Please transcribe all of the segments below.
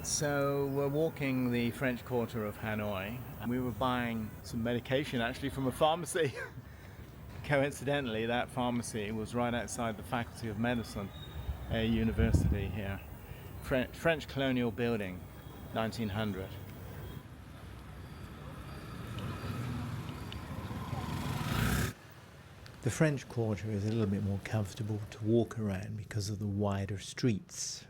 So we're walking the French Quarter of Hanoi. We were buying some medication actually from a pharmacy. Coincidentally, that pharmacy was right outside the Faculty of Medicine, a university here. French colonial building, 1900. The French Quarter is a little bit more comfortable to walk around because of the wider streets.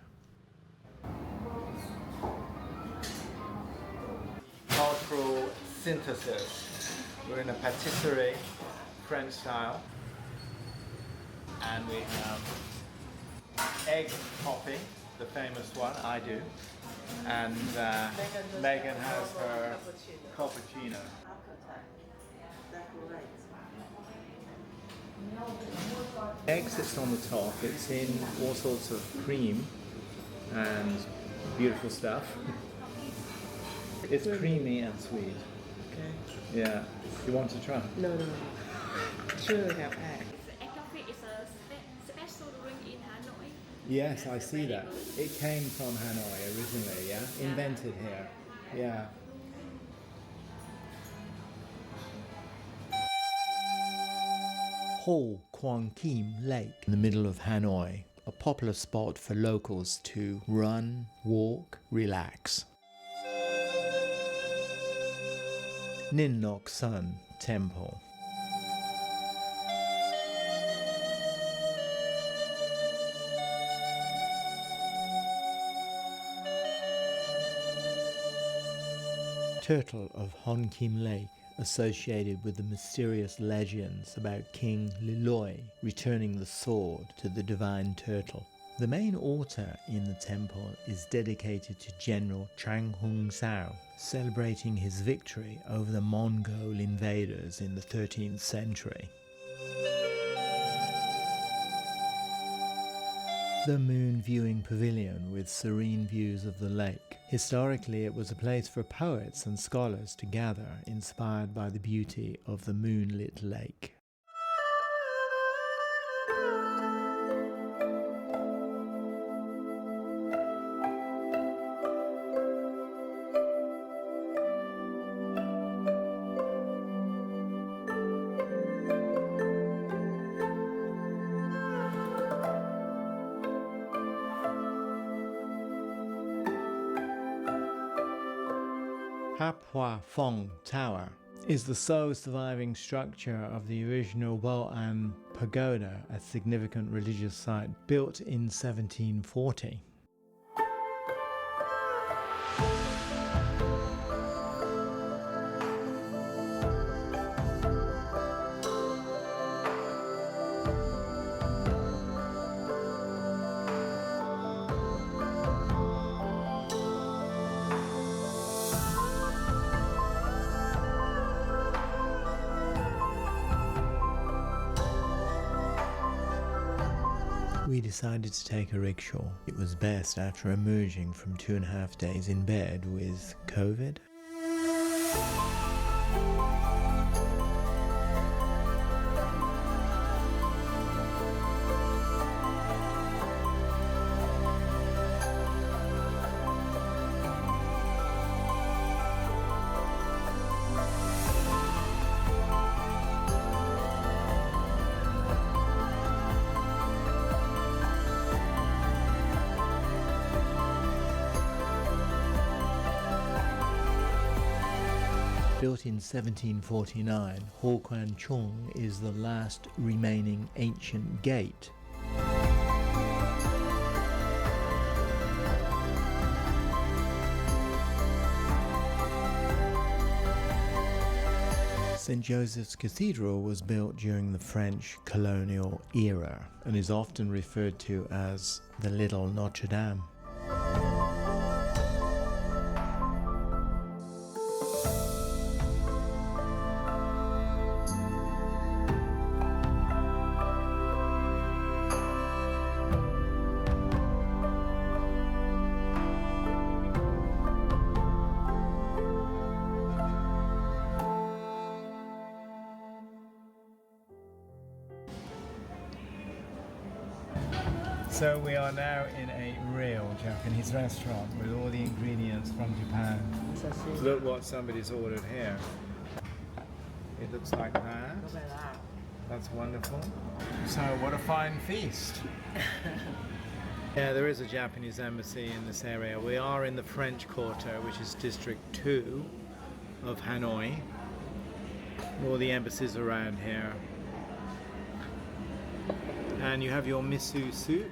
Cultural synthesis. We're in a patisserie, French style, and we have egg coffee, the famous one, I do, and Megan has her cappuccino. Egg sits on the top. It's in all sorts of cream and beautiful stuff. It's creamy and sweet. Okay. Yeah. You want to try? No. Sure, have egg. Egg coffee is a special drink in Hanoi. Yes, I see that. It came from Hanoi originally, yeah? Invented here. Yeah. Ho Quang Kim Lake in the middle of Hanoi, a popular spot for locals to run, walk, relax. Nin Nok Sun Temple. Turtle of Hon Kim Lake, associated with the mysterious legends about King Liloi returning the sword to the divine turtle. The main altar in the temple is dedicated to General Chang Hung Sao, celebrating his victory over the Mongol invaders in the 13th century. The Moon Viewing Pavilion with serene views of the lake. Historically, it was a place for poets and scholars to gather, inspired by the beauty of the moonlit lake. Hap Hua Phong Tower is the sole surviving structure of the original Bo An Pagoda, a significant religious site built in 1740. We decided to take a rickshaw. It was best after emerging from 2.5 days in bed with COVID. Built in 1749, Ho Quan Chung is the last remaining ancient gate. St. Joseph's Cathedral was built during the French colonial era and is often referred to as the Little Notre Dame. So we are now in a real Japanese restaurant with all the ingredients from Japan. Look what somebody's ordered here. It looks like that. That's wonderful. So what a fine feast. Yeah, there is a Japanese embassy in this area. We are in the French Quarter, which is District 2 of Hanoi. All the embassies around here. And you have your miso soup.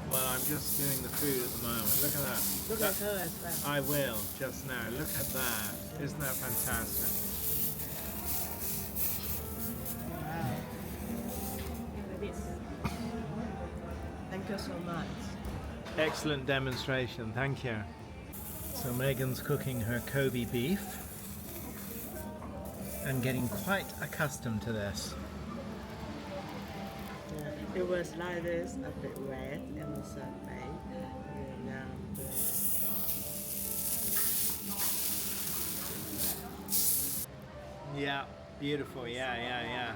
Well, I'm just doing the food at the moment. Look at that. Look at her as well. I will, just now. Look at that. Isn't that fantastic? Wow. Thank you so much. Excellent demonstration, thank you. So Megan's cooking her Kobe beef and getting quite accustomed to this. Yeah, it was like this, a bit wet in the sun, now Yeah, beautiful, yeah.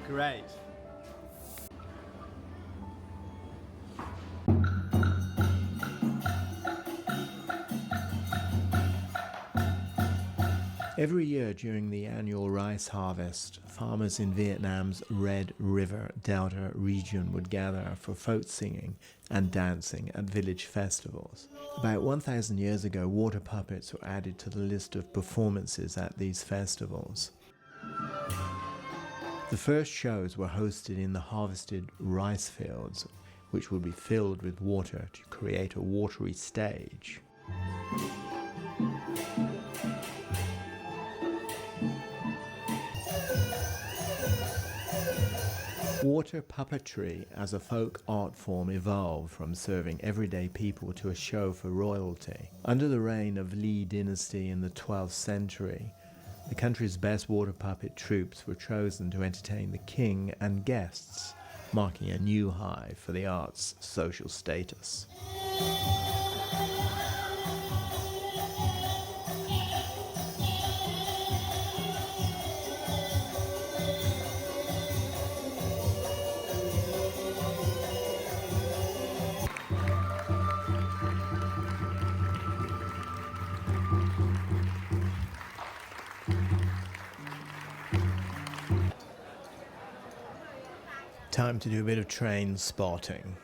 Great. Every year during the annual rice harvest, farmers in Vietnam's Red River Delta region would gather for folk singing and dancing at village festivals. About 1,000 years ago, water puppets were added to the list of performances at these festivals. The first shows were hosted in the harvested rice fields, which would be filled with water to create a watery stage. Water puppetry as a folk art form evolved from serving everyday people to a show for royalty. Under the reign of Li dynasty in the 12th century, the country's best water puppet troupes were chosen to entertain the king and guests, marking a new high for the art's social status. Time to do a bit of train spotting.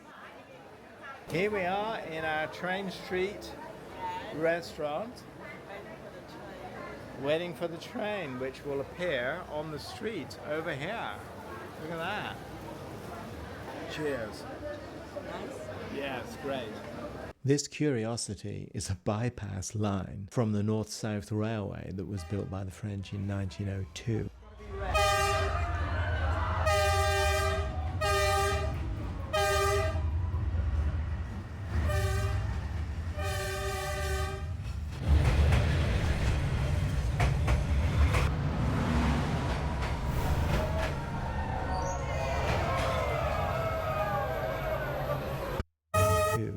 Here we are in our Train Street restaurant, waiting for the train, which will appear on the street over here. Look at that. Cheers. Yeah, it's great. This curiosity is a bypass line from the North-South Railway that was built by the French in 1902.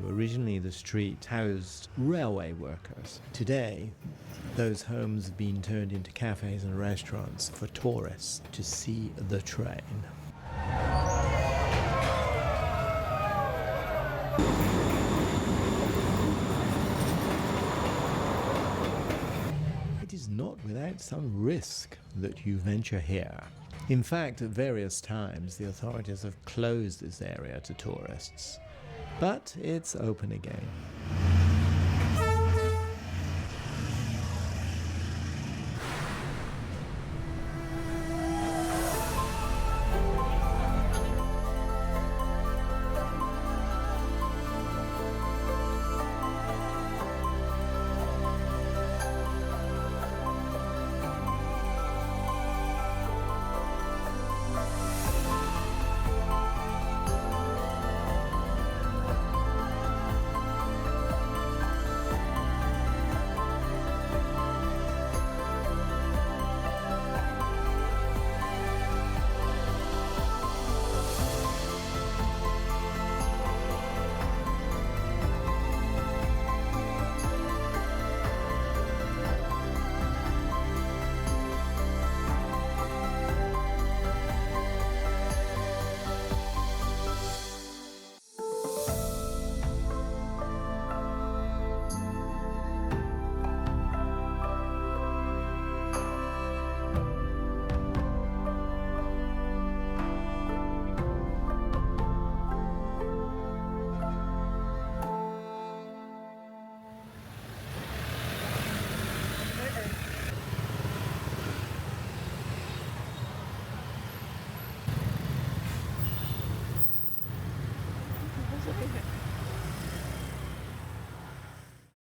Originally, the street housed railway workers. Today, those homes have been turned into cafes and restaurants for tourists to see the train. It is not without some risk that you venture here. In fact, at various times, the authorities have closed this area to tourists. But it's open again.